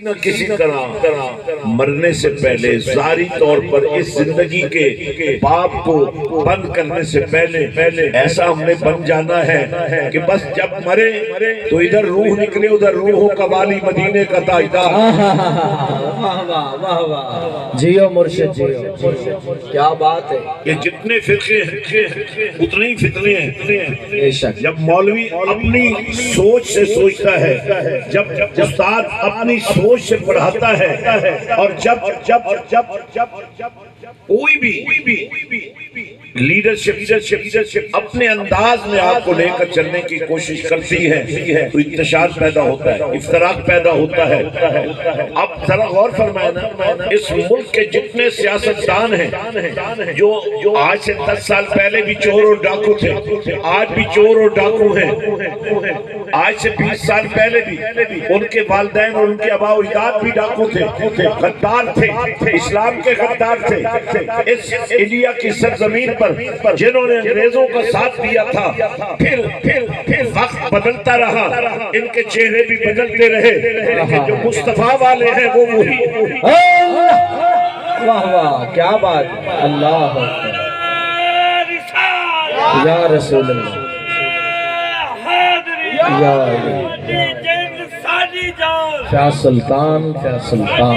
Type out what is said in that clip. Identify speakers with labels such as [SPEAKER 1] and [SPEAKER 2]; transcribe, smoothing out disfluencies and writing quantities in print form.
[SPEAKER 1] نہ کسی طرح مرنے سے پہلے ظاہری طور پر اس زندگی کے باب کو بند کرنے سے پہلے ایسا ہم نے بن جانا ہے کہ بس جب مرے تو ادھر روح نکلے ادھر روحوں کا والی مدینے کا تاجدار۔
[SPEAKER 2] جیو مرشد جیو، کیا بات ہے۔
[SPEAKER 1] یہ جتنے فرقے ہیں اتنے ہی فتنے ہیں۔
[SPEAKER 2] بے شک
[SPEAKER 1] جب مولوی اپنی سوچ سے سوچتا ہے، جب استاد اپنی سوچ سے پڑھاتا ہے، اور جب کوئی بھی لیڈرشپ اپنے انداز میں آپ کو لے کر چلنے کی کوشش کرتی ہے تو انتشار پیدا ہوتا ہے، افتراق پیدا ہوتا ہے۔ اب ذرا غور فرمائیں نا، اس ملک کے جتنے سیاستدان ہیں جو آج سے 10 سال پہلے بھی چور اور ڈاکو تھے، آج بھی چور اور ڈاکو ہیں، آج سے 20 سال پہلے بھی ان کے والدین اور ان کے آباء و اجداد بھی ڈاکو تھے، غدار تھے، اسلام کے غدار تھے۔ اس انڈیا کی سرزمین پر جنہوں نے انگریزوں کا ساتھ دیا تھا، پھر وقت بدلتا رہا، ان کے چہرے بھی بدلتے رہے، لیکن جو مصطفیٰ والے ہیں وہ وہی۔
[SPEAKER 2] واہ واہ، کیا بات ہے۔ اللہ یا رسول اللہ، یا فیا سلطان، فیا سلطان،